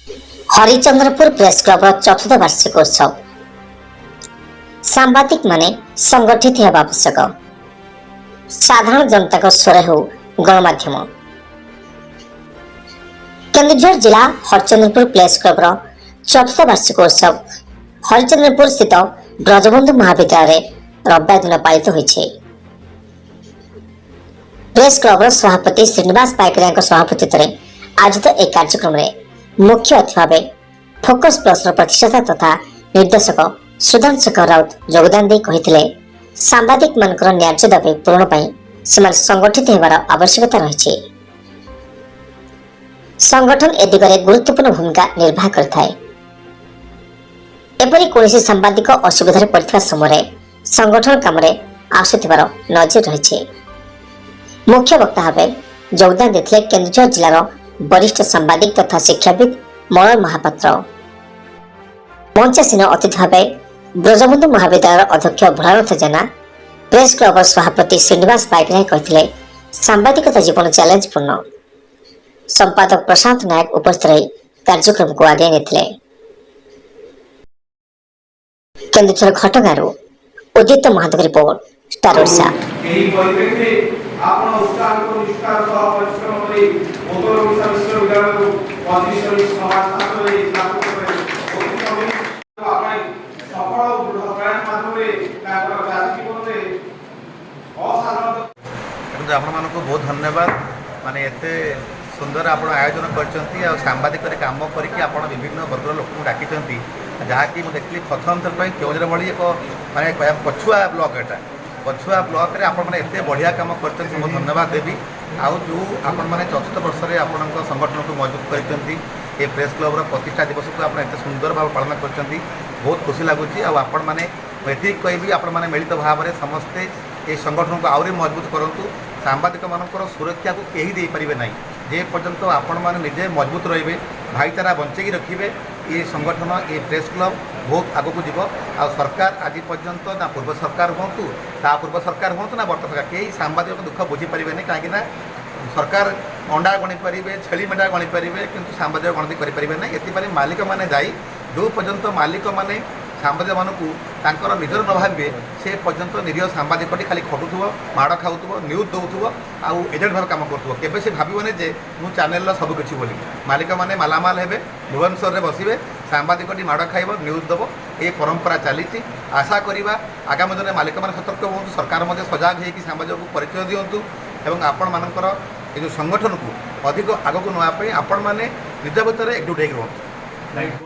हरिचंद्रपुर press club चतुर्थ वार्षिक उत्सव सांबादिक माने संगठित होगा आवश्यक। साधारण जनता स्वर हो गणमाध्यम। केन्दुझर जिला हरिचंद्रपुर प्रेस क्लब चतुर्थ वार्षिक उत्सव हरिचंद्रपुर स्थित ब्रजबंधु महाविद्यालय रविवार दिन पालित होइछे। प्रेस क्लब सभापति श्रीनिवास पाइकराय सभापतित्व में आयोजित एक कार्यक्रम में मुख्य अतिथि भाव फोकस प्लस प्रतिष्ठाता तथा निर्देशक सुधांशु शेखर राउत योगदान दे कहिथिले सांबादिक मानकर न्याय दाबी पूरण पई सेमान संगठित हेबार आवश्यकता रहिछि। संगठन ए दिगरे गुरुत्वपूर्ण भूमिका निर्वाह करथाय। एपरि कोनोसी सांबादिक असुविधा पड़िथिबा समय संगठन कामरे आसुथिबार नजर रहिछि। मुख्य वक्ता भाव योगदान देथिले केन्दुझर जिलार वरिष्ठ सांबादिक तथा शिक्षाविद मलय महापात्र। मंचासीन अतिथि भाव ब्रजबंधु महाविद्यालय अध्यक्ष भोलानाथ जेना, प्रेस क्लब सभापति श्रीनिवास पाइकराय कहिथिले सांबादिकता जीवन चैलेंजपूर्ण। संपादक प्रशांत नायक उपस्थित रही कार्यक्रम को आगे नेथिले। केन्दुझर घटगांरू उदित महादेव रिपोर्ट, स्टार ओडिशा। आपको बहुत धन्यवाद माने एते सुंदर आप आयोजन कर सांबादिक काम करके विभिन्न वर्ग लोक डाकी जहाँकि मुझे देखली प्रथम थर पर केवझर भली एक माने पछुआ ब्लॉक एटा पछुआ ब्लॉक रे आपण माने एते बढ़िया काम करते बहुत धन्यवाद देवी। आउ जो आपण माने चतुर्थ वर्ष में आपण संगठन को मजबूत करते ये प्रेस क्लब प्रतिष्ठा दिवस को आप एत सुंदर भाव पालन कर बहुत खुशी लगुच। आपण मैंने ये कहबी आपण मैंने मिलित भाव में समस्ते ये संगठन को आहरी मजबूत करूँ। सांबादिक मानकर सुरक्षा को कहीं दे पारे ना जे पर्यंत आपण मैंने निजे मजबूत रे भाईचारा बंचेकी रखिए ये संगठन ये प्रेस क्लब बहुत आगक जीव। आ सरकार आज पर्यंत ना पूर्व सरकार हूँ ता पूर्व सरकार हूँ ना बर्तमान सरकार कई सांबादिक दुख बुझीपारे कहीं सरकार अंडा गणी पारे छेली मेढा गणी पारे कि सांबादिक गणति करें ना। ये मालिक मैंने जाई जो पर्यंत मालिक मैंने सांबादिक मानक निजर न भावे से पर्यंत निरीह सांबादिक खाली खटुव माड़ खाऊ न्यूज दौथुव आउ एजेंट भाव कम करें से भावने जे मु चैनल सबकि बोली मालिक मैंने मालामाल हे भुवनेश्वर में बसवे सांबादिक माड़ खाइब न्यूज दब ये परंपरा चली। आशा करवा आगामी दिन मालिक मैंने सतर्क हूँ सरकार सजाग होगी सांबादिक को परिचय दिंतु एवं आपण मानकर ये जो संगठन को अधिक आगक नापी आपण मैंने निज भितर एकजुट होकर रुहतु।